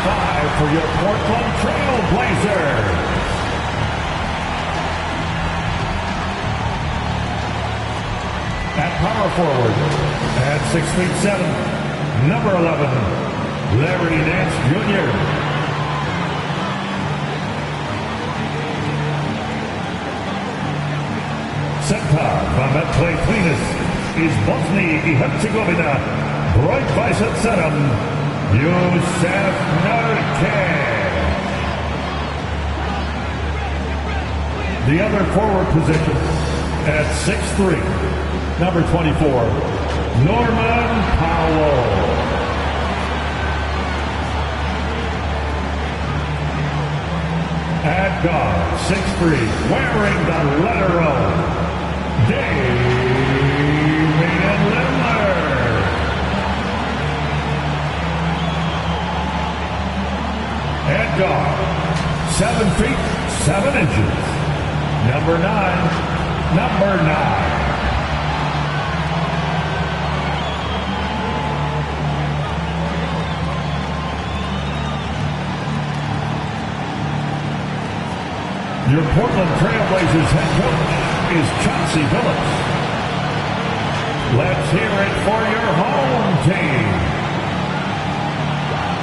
5 for your Portland Trail Blazers. At power forward, at 6'7", number 11, Larry Nance Jr. Center from that play cleanest is Bosnia and Herzegovina, right bicep center, Jusuf Nurkic. The other forward position at 6'3", number 24, Norman Powell. At guard, 6'3", wearing the letter O, Damian Lillard. At guard, 7 feet, 7 inches, number 9. Your Portland Trail Blazers head coach is Chauncey Billups. Let's hear it for your home team.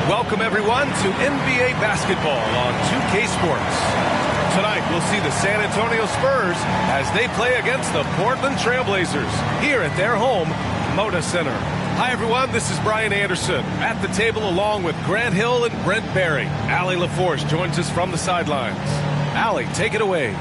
Welcome, everyone, to NBA basketball on 2K Sports. Tonight, we'll see the San Antonio Spurs as they play against the Portland Trail Blazers here at their home, Moda Center. Hi, everyone. This is Brian Anderson at the table along with Grant Hill and Brent Barry. Allie LaForce joins us from the sidelines. Allie, take it away.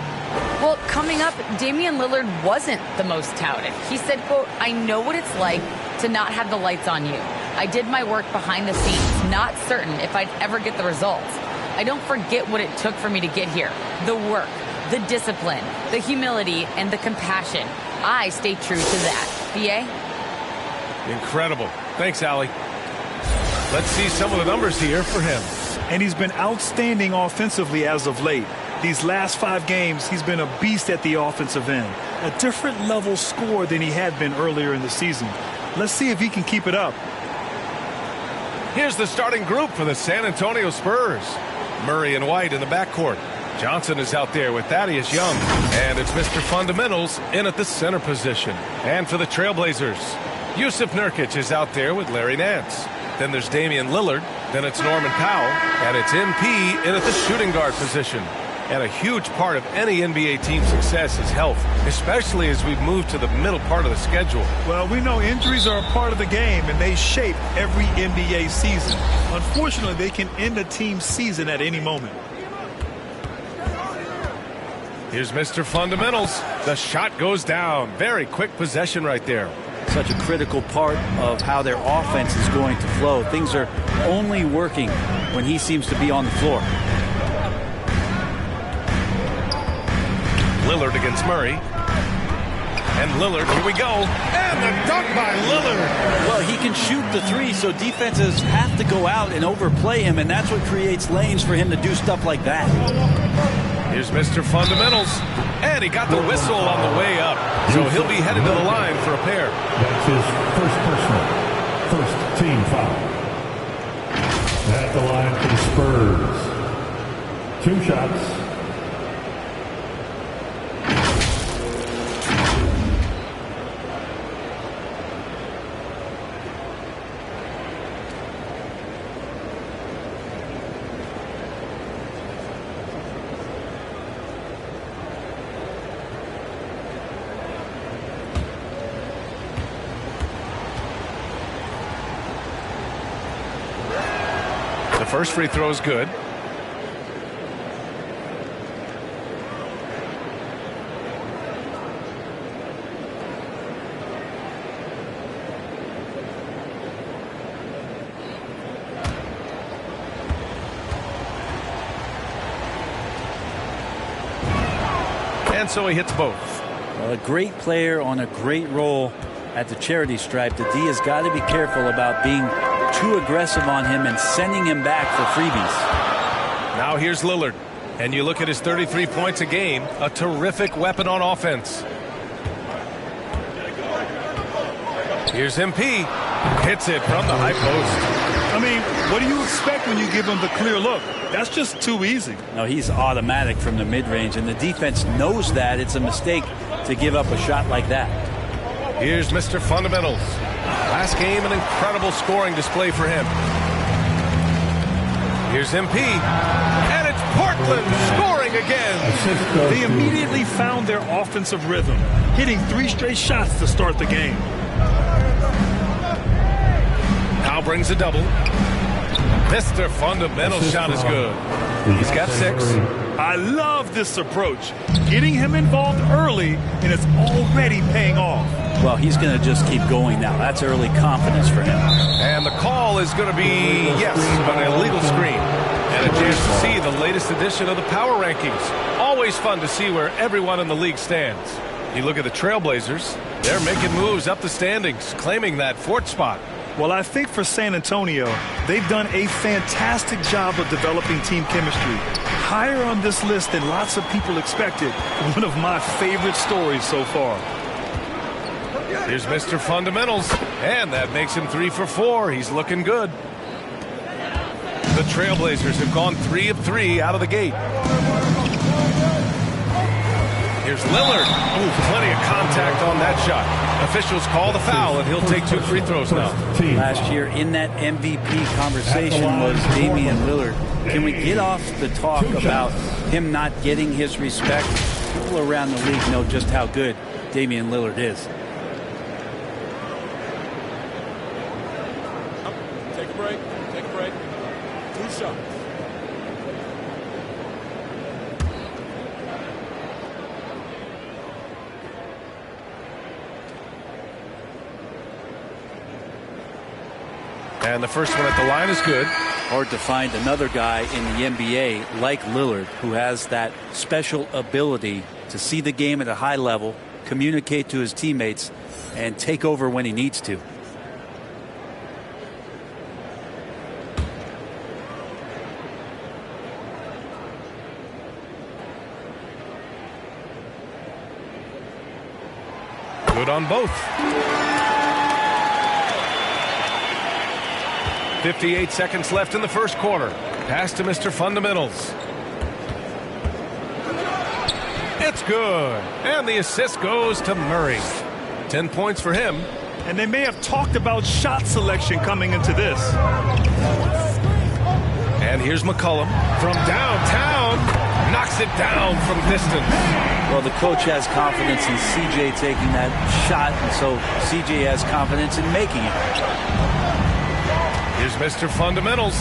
Well, coming up, Damian Lillard wasn't the most touted. He said, quote, "I know what it's like to not have the lights on you. I did my work behind the scenes, not certain if I'd ever get the results. I don't forget what it took for me to get here. The work, the discipline, the humility, and the compassion. I stay true to that." B.A.? Incredible. Thanks, Allie. Let's see some of the numbers here for him. And he's been outstanding offensively as of late. These last 5 games, he's been a beast at the offensive end. A different level score than he had been earlier in the season. Let's see if he can keep it up. Here's the starting group for the San Antonio Spurs. Murray and White in the backcourt. Johnson is out there with Thaddeus Young. And it's Mr. Fundamentals in at the center position. And for the Trailblazers, Jusuf Nurkic is out there with Larry Nance. Then there's Damian Lillard. Then it's Norman Powell. And it's MP in at the shooting guard position. And a huge part of any NBA team's success is health, especially as we move to the middle part of the schedule. Well, we know injuries are a part of the game, and they shape every NBA season. Unfortunately, they can end a team's season at any moment. Here's Mr. Fundamentals. The shot goes down. Very quick possession right there. Such a critical part of how their offense is going to flow. Things are only working when he seems to be on the floor. Lillard against Murray. And Lillard, here we go. And the dunk by Lillard. Well, he can shoot the three, so defenses have to go out and overplay him, and that's what creates lanes for him to do stuff like that. Here's Mr. Fundamentals. And he got the whistle on the way up. So he'll be headed to the line for a pair. That's his first personal, first team foul. At the line for the Spurs. 2 shots. First free throw is good. And so he hits both. Well, a great player on a great role at the charity stripe. The D has got to be careful about being too aggressive on him and sending him back for freebies. Now here's Lillard. And you look at his 33 points a game, a terrific weapon on offense. Here's MP. Hits it from the high post. I mean, what do you expect when you give him the clear look? That's just too easy. No, he's automatic from the mid-range, and the defense knows that. It's a mistake to give up a shot like that. Here's Mr. Fundamentals. Last game, an incredible scoring display for him. Here's MP, and it's Portland scoring again. They immediately found their offensive rhythm, hitting 3 straight shots to start the game. Now brings a double. Mr. Fundamental shot is good. He's got 6. I love this approach. Getting him involved early, and it's already paying off. Well, he's going to just keep going now. That's early confidence for him. And the call is going to be, yes, but an illegal screen. And a chance to see the latest edition of the power rankings. Always fun to see where everyone in the league stands. You look at the Trailblazers, they're making moves up the standings, claiming that 4th spot. Well, I think for San Antonio, they've done a fantastic job of developing team chemistry. Higher on this list than lots of people expected. One of my favorite stories so far. Here's Mr. Fundamentals, and that makes him 3 for 4. He's looking good. The Trailblazers have gone 3 of 3 out of the gate. Here's Lillard. Ooh, plenty of contact on that shot. Officials call the foul, and he'll take 2 free throws now. Last year in that MVP conversation was Damian Lillard. Can we get off the talk about him not getting his respect? People around the league know just how good Damian Lillard is. Take a break. Take a break. 2 shots. And the first one at the line is good. Hard to find another guy in the NBA like Lillard who has that special ability to see the game at a high level, communicate to his teammates, and take over when he needs to. Good on both. 58 seconds left in the first quarter. Pass to Mr. Fundamentals. It's good. And the assist goes to Murray. 10 points for him. And they may have talked about shot selection coming into this. And here's McCollum from downtown. Knocks it down from distance. Well, the coach has confidence in CJ taking that shot, and so CJ has confidence in making it. Here's Mr. Fundamentals.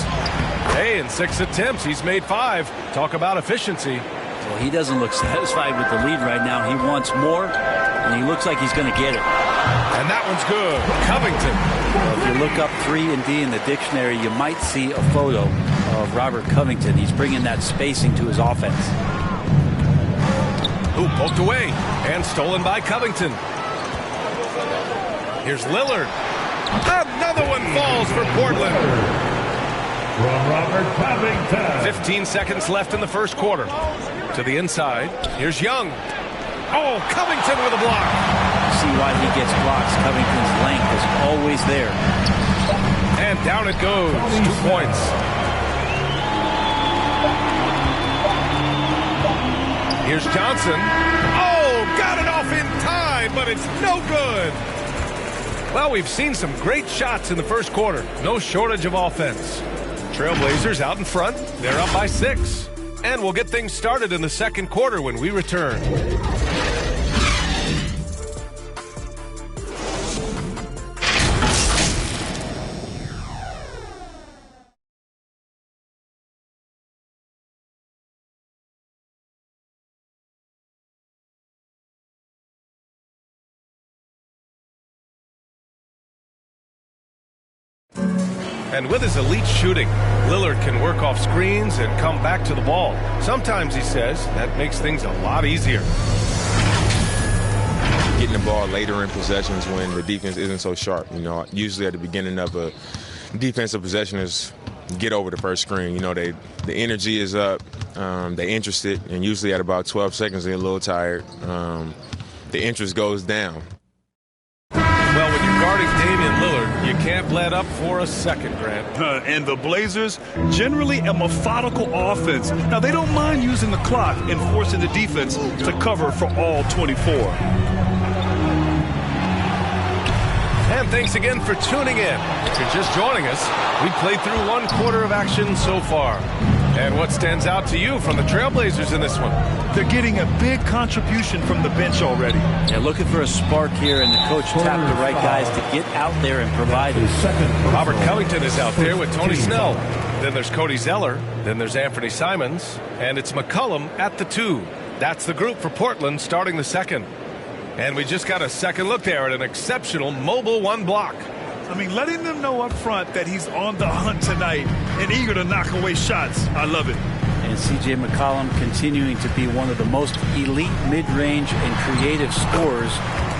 Hey, in 6 attempts, he's made 5. Talk about efficiency. Well, he doesn't look satisfied with the lead right now. He wants more, and he looks like he's going to get it. And that one's good. Covington. Well, if you look up 3 and D in the dictionary, you might see a photo of Robert Covington. He's bringing that spacing to his offense. Ooh, poked away and stolen by Covington. Here's Lillard. Another one falls for Portland. From Robert Covington. 15 seconds left in the first quarter. To the inside. Here's Young. Oh, Covington with a block. See why he gets blocks. Covington's length is always there. And down it goes. 2 points. Here's Johnson. Oh, got it off in time, but it's no good. Well, we've seen some great shots in the first quarter. No shortage of offense. Trailblazers out in front. They're up by 6. And we'll get things started in the second quarter when we return. And with his elite shooting, Lillard can work off screens and come back to the ball. Sometimes, he says, that makes things a lot easier. Getting the ball later in possessions when the defense isn't so sharp. You know, usually at the beginning of a defensive possession is get over the first screen. You know, the energy is up, they're interested, and usually at about 12 seconds they're a little tired. The interest goes down. Well, when you're guarding Damian Lillard, you You can't let up for a second, Grant. And the Blazers, generally a methodical offense. Now, they don't mind using the clock and forcing the defense to cover for all 24. And thanks again for tuning in. If you're just joining us, we played through 1 quarter of action so far. And what stands out to you from the Trailblazers in this one? They're getting a big contribution from the bench already. Yeah, looking for a spark here, and the coach tapped the right guys to get out there and provide it. Robert Covington is out there with Tony Snell. Then there's Cody Zeller. Then there's Anthony Simons. And it's McCollum at the 2. That's the group for Portland starting the second. And we just got a second look there at an exceptional mobile 1 block. I mean, letting them know up front that he's on the hunt tonight and eager to knock away shots. I love it. And C.J. McCollum continuing to be one of the most elite mid-range and creative scorers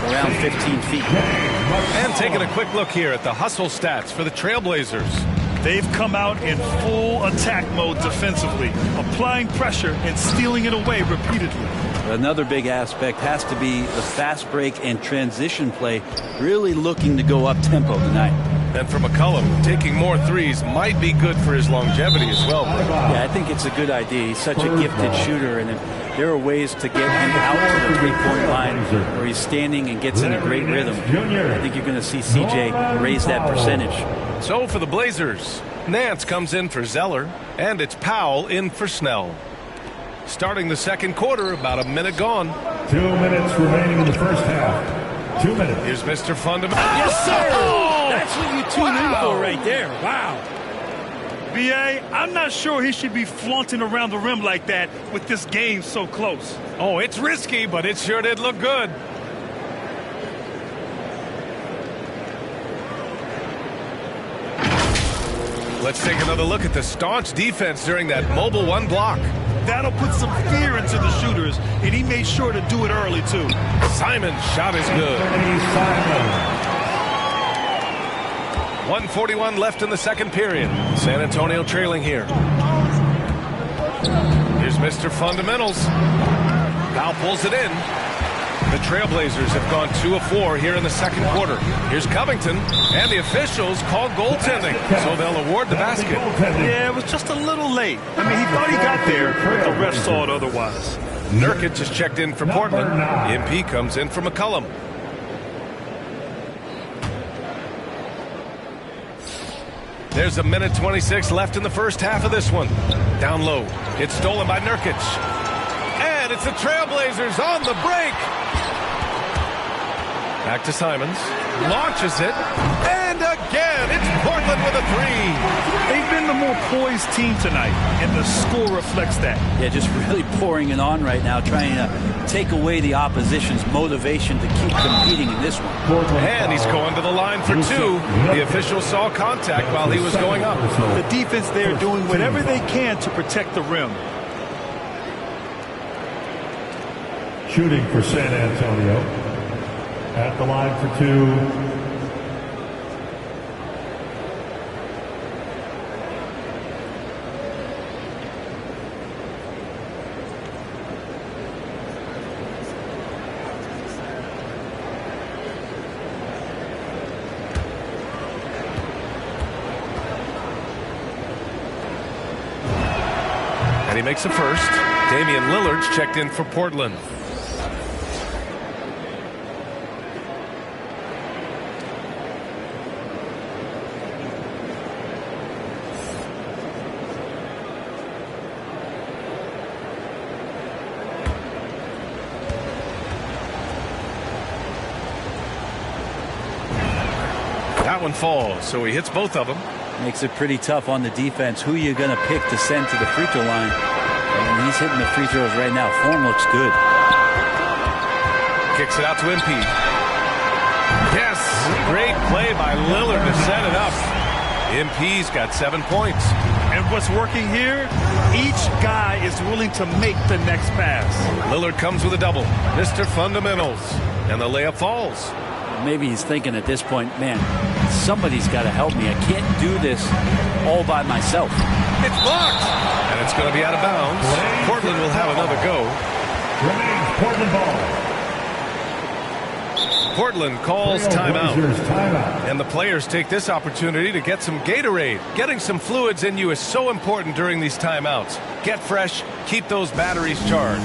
around 15 feet. And taking a quick look here at the hustle stats for the Trailblazers. They've come out in full attack mode defensively, applying pressure and stealing it away repeatedly. Another big aspect has to be the fast break and transition play, really looking to go up-tempo tonight. And for McCollum, taking more threes might be good for his longevity as well. Yeah, I think it's a good idea. He's such a gifted shooter, and there are ways to get him out to the three-point line where he's standing and gets in a great rhythm. I think you're going to see CJ raise that percentage. So for the Blazers, Nance comes in for Zeller, and it's Powell in for Snell. Starting the second quarter, about a minute gone. 2 minutes remaining in the first half. 2 minutes. Here's Mr. Fundamental. Yes, sir! That's what you tune in for right there. Wow. B.A., I'm not sure he should be flaunting around the rim like that with this game so close. Oh, it's risky, but it sure did look good. Let's take another look at the staunch defense during that mobile 1 block. That'll put some fear into the shooters, and he made sure to do it early, too. Simon's shot is good. 1:41 left in the second period. San Antonio trailing here. Here's Mr. Fundamentals. Now pulls it in. The Trailblazers have gone 2 of 4 here in the second quarter. Here's Covington, and the officials call goaltending, so they'll award the basket. Yeah, it was just a little late. I mean, he thought he got there, but the ref saw it otherwise. Nurkic has checked in for Portland. MP comes in for McCollum. There's a minute 26 left in the first half of this one. Down low. It's stolen by Nurkic. And it's the Trailblazers on the break. Back to Simons. Launches it. And again, it's Portland with a 3. They've been the more poised team tonight, and the score reflects that. Yeah, just really pouring it on right now, trying to take away the opposition's motivation to keep competing in this one. And he's going to the line for 2. The official saw contact while he was going up. The defense there doing whatever they can to protect the rim. Shooting for San Antonio. At the line for 2. And he makes a first. Damian Lillard's checked in for Portland. That one falls, so he hits both of them. Makes it pretty tough on the defense. Who you going to pick to send to the free throw line? And he's hitting the free throws right now. Form looks good. Kicks it out to MP. Yes, great play by Lillard to set it up. MP's got 7 points. And what's working here, each guy is willing to make the next pass. Lillard comes with a double. Mr. Fundamentals. And the layup falls. Maybe he's thinking at this point, man, somebody's got to help me. I can't do this all by myself. It's blocked. And it's going to be out of bounds. Portland will have another go. Remains Portland ball. Portland calls timeout. Trailblazers timeout. And the players take this opportunity to get some Gatorade. Getting some fluids in you is so important during these timeouts. Get fresh, keep those batteries charged.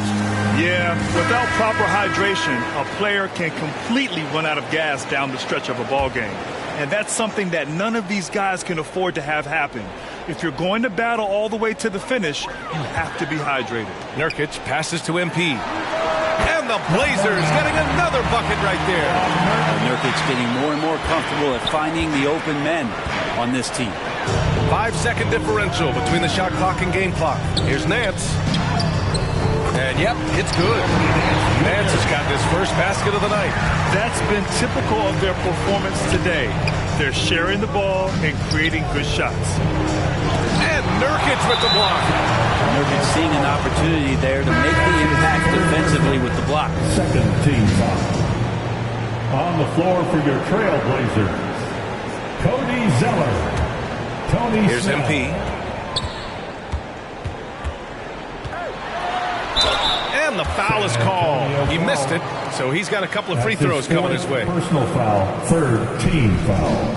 Yeah, without proper hydration, a player can completely run out of gas down the stretch of a ball game. And that's something that none of these guys can afford to have happen. If you're going to battle all the way to the finish, you have to be hydrated. Nurkic passes to MP. And the Blazers getting another bucket right there. Nurkic getting more and more comfortable at finding the open men on this team. 5-second differential between the shot clock and game clock. Here's Nance. And yep, it's good. Nance has got his first basket of the night. That's been typical of their performance today. They're sharing the ball and creating good shots. And Nurkic with the block. Nurkic seeing an opportunity there to make the impact defensively with the block. Second team foul. On the floor for your Trailblazers, Cody Zeller. Tony Here's Snell. MP. And the foul is called. He missed it, so he's got a couple of free That's throws coming his way. Personal foul, third team foul.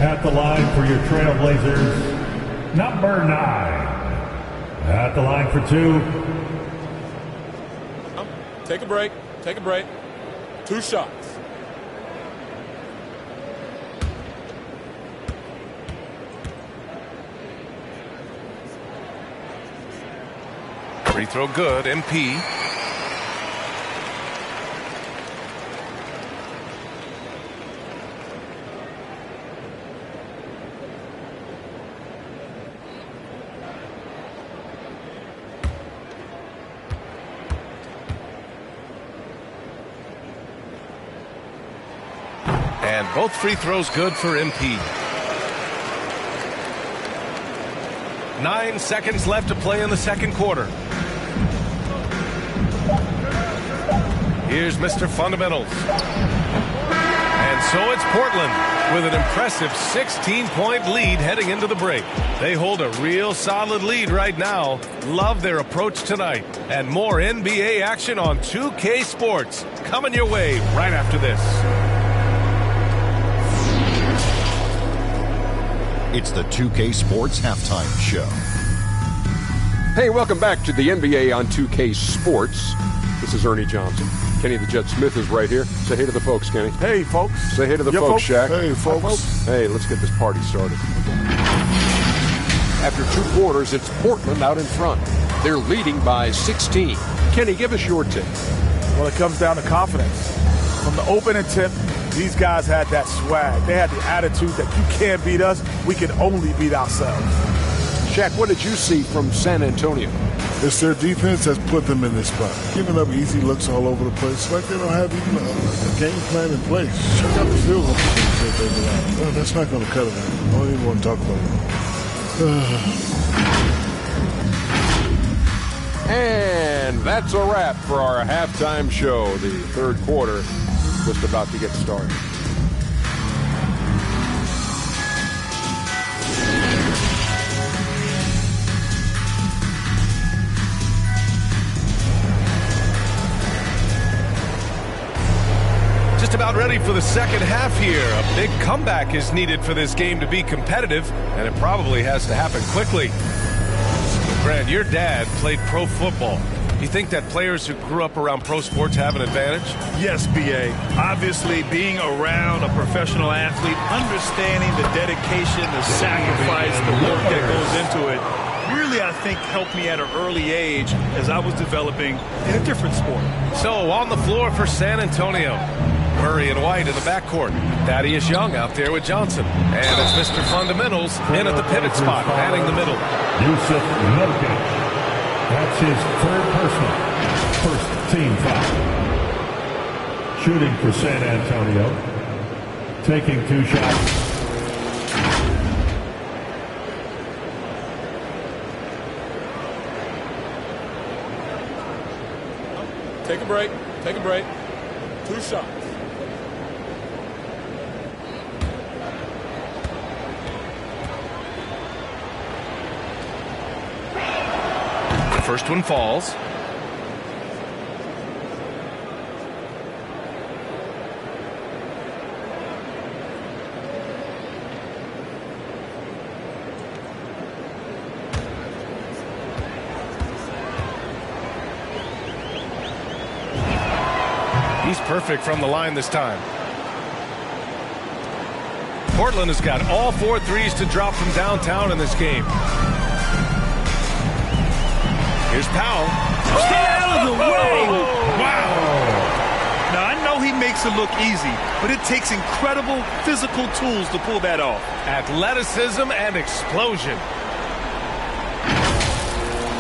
At the line for your Trailblazers, number 9. At the line for 2. Take a break. Take a break. 2 shots. Free throw good, MP. And both free throws good for MP. 9 seconds left to play in the second quarter. Here's Mr. Fundamentals. And so it's Portland with an impressive 16-point lead heading into the break. They hold a real solid lead right now. Love their approach tonight. And more NBA action on 2K Sports coming your way right after this. It's the 2K Sports Halftime Show. Hey, welcome back to the NBA on 2K Sports. This is Ernie Johnson. Kenny the Jet Smith is right here. Say hey to the folks, Kenny. Hey, folks. Say hey to the folks, Shaq. Hey, folks. Hey, let's get this party started. After 2 quarters, it's Portland out in front. They're leading by 16. Kenny, give us your take. Well, it comes down to confidence. From the opening tip, these guys had that swag. They had the attitude that you can't beat us, we can only beat ourselves. Shaq, what did you see from San Antonio? It's their defense that's put them in this spot. Giving up easy looks all over the place. Like they don't have even a game plan in place. Check out the field goal percentage that they've allowed. No, that's not going to cut it. I don't even want to talk about it. And that's a wrap for our halftime show. The third quarter just about to get started. Just about ready for the second half here. A big comeback is needed for this game to be competitive, and it probably has to happen quickly. Grant, your dad played pro football. You think that players who grew up around pro sports have an advantage? Yes, B.A. Obviously, being around a professional athlete, understanding the dedication, the sacrifice, the work that goes into it, really, I think, helped me at an early age as I was developing in a different sport. So, on the floor for San Antonio, Murray and White in the backcourt. Thaddeus Young out there with Johnson. And it's Mr. Fundamentals in at the pivot spot, manning the middle. Yusuf Nurkic. That's his third personal. First team foul. Shooting for San Antonio. Taking 2 shots. Take a break. Take a break. 2 shots. First one falls. He's perfect from the line this time. Portland has got all 4 threes to drop from downtown in this game. Here's Powell. Stay out of the way! Wow! Now, I know he makes it look easy, but it takes incredible physical tools to pull that off. Athleticism and explosion.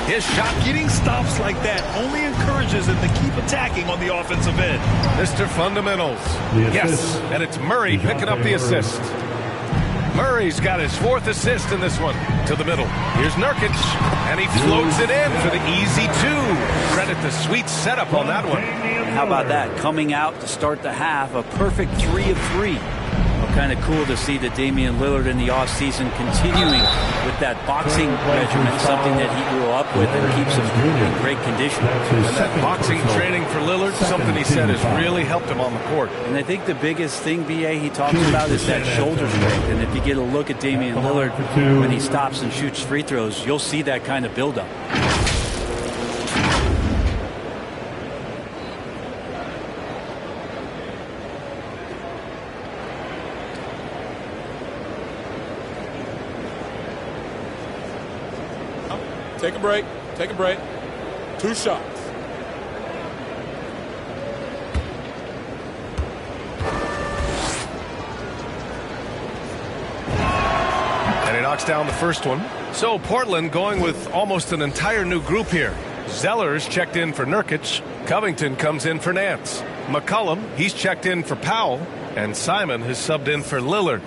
His shot. Getting stops like that only encourages him to keep attacking on the offensive end. Mr. Fundamentals. Yes, and it's Murray picking up the assist. Murray's got his 4th assist in this one. To the middle. Here's Nurkic, and he floats it in for the easy 2. Credit the sweet setup on that one. How about that? Coming out to start the half, a perfect 3 of 3. Well, kind of cool to see the Damian Lillard in the offseason continuing with that boxing regimen, something that he grew up with and keeps him in great condition. And that boxing training for Lillard, something he said has really helped him on the court. And I think the biggest thing, B.A., he talks about is that shoulder strength. And if you get a look at Damian Lillard when he stops and shoots free throws, you'll see that kind of buildup. Take a break. Take a break. 2 shots. And he knocks down the first one. So Portland going with almost an entire new group here. Zeller's checked in for Nurkic. Covington comes in for Nance. McCollum, he's checked in for Powell. And Simon has subbed in for Lillard.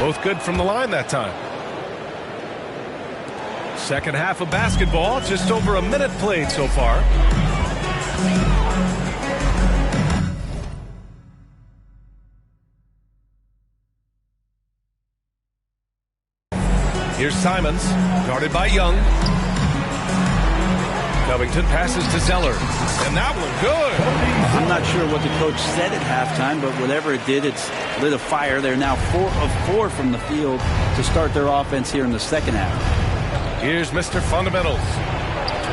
Both good from the line that time. Second half of basketball, just over a minute played so far. Here's Simons, guarded by Young. Covington passes to Zeller, and that one good. I'm not sure what the coach said at halftime, but whatever it did, it's lit a fire. They're now 4 of 4 from the field to start their offense here in the second half. Here's Mr. Fundamentals.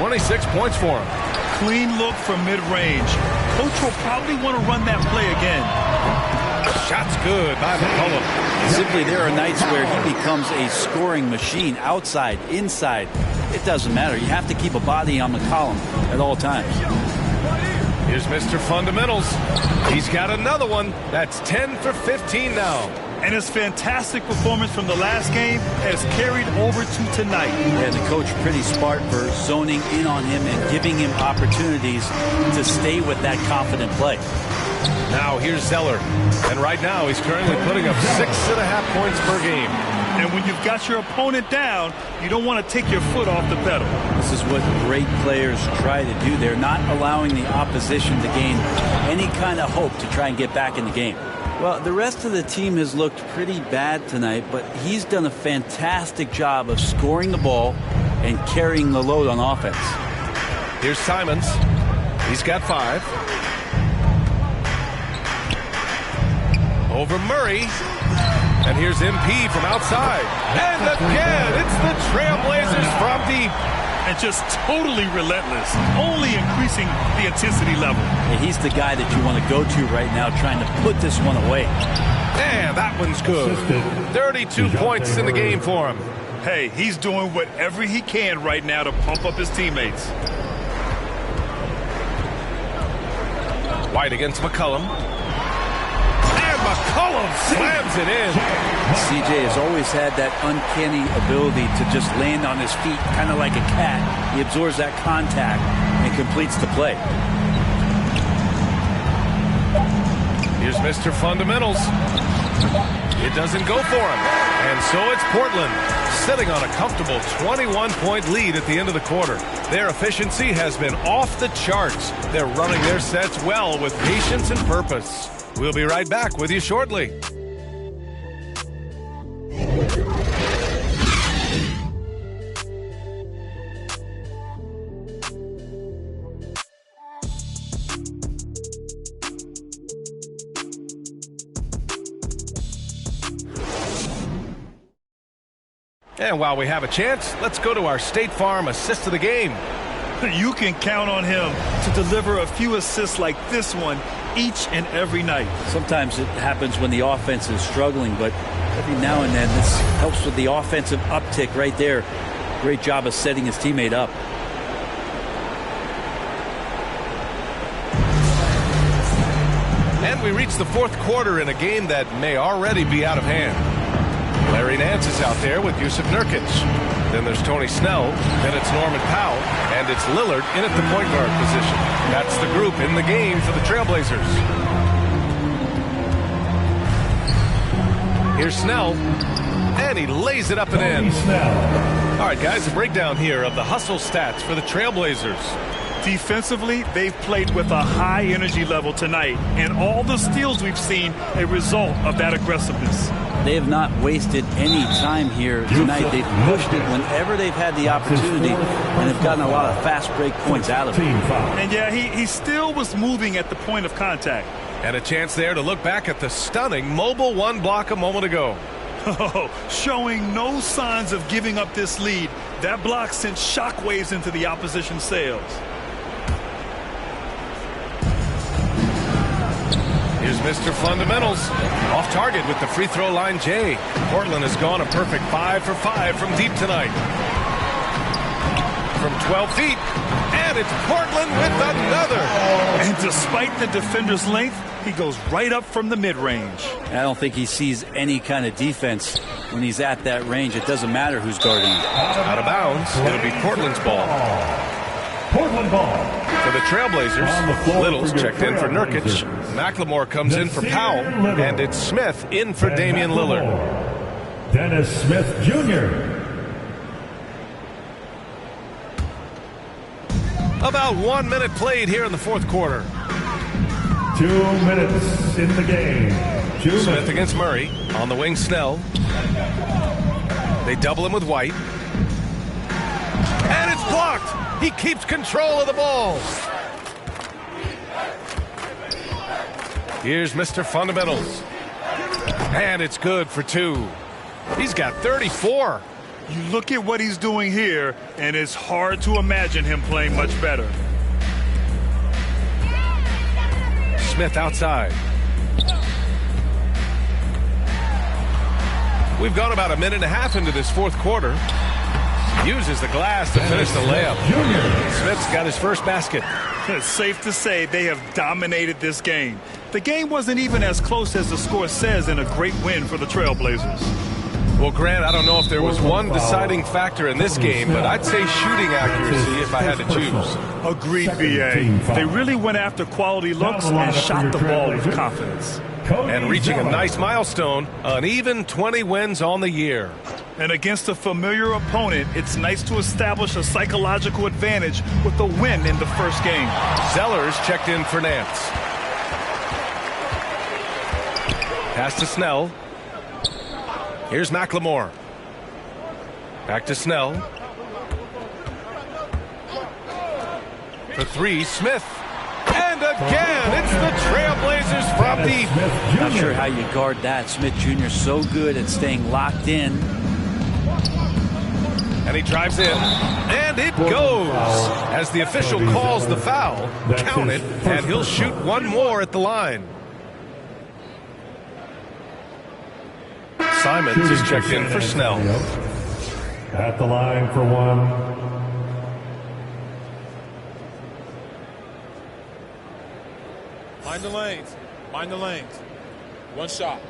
26 points for him. Clean look from mid-range. Coach will probably want to run that play again. Shot's good by McCollum. Simply, there are nights where he becomes a scoring machine, outside, inside. It doesn't matter. You have to keep a body on McCollum at all times. Here's Mr. Fundamentals. He's got another one. That's 10 for 15 now. And his fantastic performance from the last game has carried over to tonight. And the coach pretty smart for zoning in on him and giving him opportunities to stay with that confident play. Now here's Zeller. And right now he's currently putting up 6.5 points per game. And when you've got your opponent down, you don't want to take your foot off the pedal. This is what great players try to do. They're not allowing the opposition to gain any kind of hope to try and get back in the game. Well, the rest of the team has looked pretty bad tonight, but he's done a fantastic job of scoring the ball and carrying the load on offense. Here's Simons. He's got 5. Over Murray. And here's MP from outside. And again, it's the Trailblazers from deep. And just totally relentless, only increasing the intensity level. And he's the guy that you want to go to right now, trying to put this one away. And that one's good. 32 points in the game for him. Hey, he's doing whatever he can right now to pump up his teammates. White against McCollum. McCollum slams it in. CJ has always had that uncanny ability to just land on his feet, kind of like a cat. He absorbs that contact and completes the play. Here's Mr. Fundamentals. It doesn't go for him. And so it's Portland, sitting on a comfortable 21-point lead at the end of the quarter. Their efficiency has been off the charts. They're running their sets well with patience and purpose. We'll be right back with you shortly. And while we have a chance, let's go to our State Farm assist of the game. You can count on him to deliver a few assists like this one each and every night. Sometimes it happens when the offense is struggling, but every now and then this helps with the offensive uptick right there. Great job of setting his teammate up. And we reach the fourth quarter in a game that may already be out of hand. Larry Nance is out there with Jusuf Nurkic. Then there's Tony Snell. Then it's Norman Powell. And it's Lillard in at the point guard position. That's the group in the game for the Trailblazers. Here's Snell. And he lays it up and in. All right, guys, a breakdown here of the hustle stats for the Trailblazers. Defensively, they've played with a high energy level tonight, and all the steals we've seen a result of that aggressiveness. They have not wasted any time here tonight. They've pushed it whenever they've had the opportunity, and have gotten a lot of fast break points out of it. And yeah, he still was moving at the point of contact. And a chance there to look back at the stunning mobile one block a moment ago. Oh, showing no signs of giving up this lead. That block sent shockwaves into the opposition sails. Here's Mr. Fundamentals. Off target with the free throw line, Jay. Portland has gone a perfect 5 for 5 from deep tonight. From 12 feet. And it's Portland with another. And despite the defender's length, he goes right up from the mid-range. I don't think he sees any kind of defense when he's at that range. It doesn't matter who's guarding him. Out of bounds. It'll be Portland's ball. Portland ball. For the Trailblazers, Little's checked in for Nurkic. McLemore comes in for Powell. And it's Smith in for Damian Lillard. Dennis Smith Jr. About 1 minute played here in the fourth quarter. 2 minutes in the game. Smith against Murray. On the wing, Snell. They double him with White. And it's blocked. He keeps control of the ball. Here's Mr. Fundamentals. And it's good for 2. He's got 34. You look at what he's doing here, and it's hard to imagine him playing much better. Smith outside. We've gone about a minute and a half into this fourth quarter. Uses the glass to finish the layup. Smith's got his first basket. It's safe to say they have dominated this game. The game wasn't even as close as the score says in a great win for the Trailblazers. Well, Grant, I don't know if there was one deciding factor in this game, but I'd say shooting accuracy if I had to choose. Agreed, B.A. They really went after quality looks and shot the ball with confidence. And reaching a nice milestone, an even 20 wins on the year. And against a familiar opponent, it's nice to establish a psychological advantage with a win in the first game. Zellers checked in for Nance. Pass to Snell. Here's McLemore. Back to Snell. For 3, Smith. And again, it's the Trailblazers from deep. Not sure how you guard that. Smith Jr. so good at staying locked in. And he drives in. And it goes. As the official calls the foul, count it, and he'll shoot one more at the line. Simons is checked in for Snell. At the line for 1. Mind the lanes. Mind the lanes. 1 shot.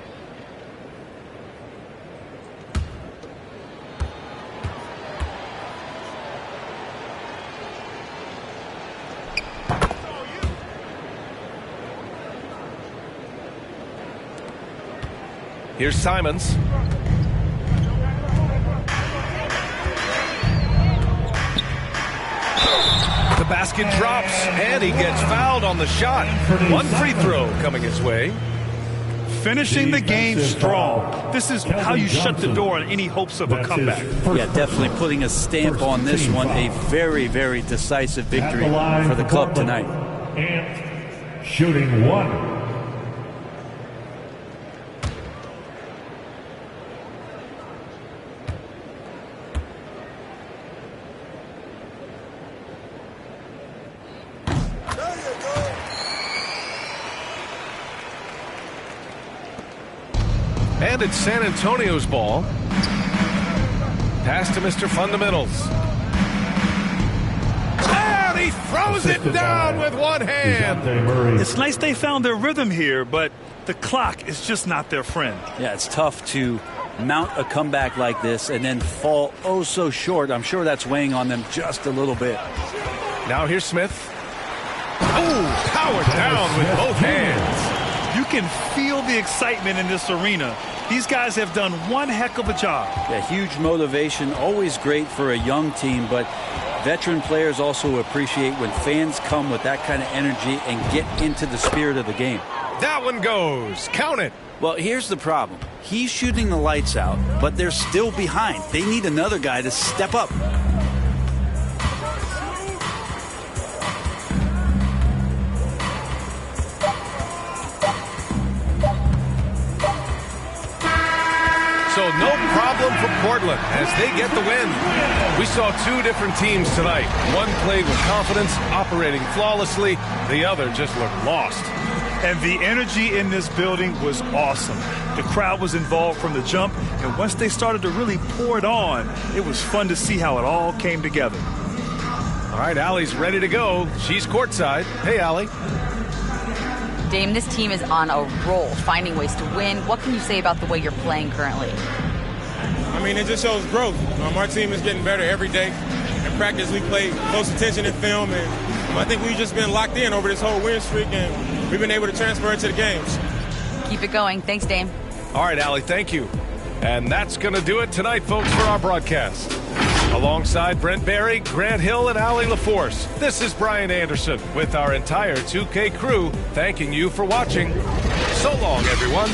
Here's Simons. The basket drops, and he gets fouled on the shot. 1 free throw coming his way. Finishing the game strong. This is how you shut the door on any hopes of a comeback. Yeah, definitely putting a stamp on this one. A very, very decisive victory for the club tonight. And shooting 1. And it's San Antonio's ball. Pass to Mr. Fundamentals. And he throws it down with one hand. It's nice they found their rhythm here, but the clock is just not their friend. Yeah, it's tough to mount a comeback like this and then fall oh so short. I'm sure that's weighing on them just a little bit. Now here's Smith. Oh, powered down with both hands. You can feel the excitement in this arena. These guys have done one heck of a job. Yeah, huge motivation, always great for a young team, but veteran players also appreciate when fans come with that kind of energy and get into the spirit of the game. That one goes. Count it. Well, here's the problem. He's shooting the lights out, but they're still behind. They need another guy to step up. So no problem for Portland as they get the win. We saw 2 different teams tonight. One played with confidence, operating flawlessly. The other just looked lost. And the energy in this building was awesome. The crowd was involved from the jump, and once they started to really pour it on, it was fun to see how it all came together. All right, Allie's ready to go. She's courtside. Hey, Allie. Dame, this team is on a roll, finding ways to win. What can you say about the way you're playing currently? I mean, it just shows growth. Our team is getting better every day. In practice, we play close attention in film, and I think we've just been locked in over this whole win streak, and we've been able to transfer it to the games. Keep it going. Thanks, Dame. All right, Allie, thank you. And that's going to do it tonight, folks, for our broadcast. Alongside Brent Barry, Grant Hill, and Allie LaForce, this is Brian Anderson with our entire 2K crew thanking you for watching. So long, everyone.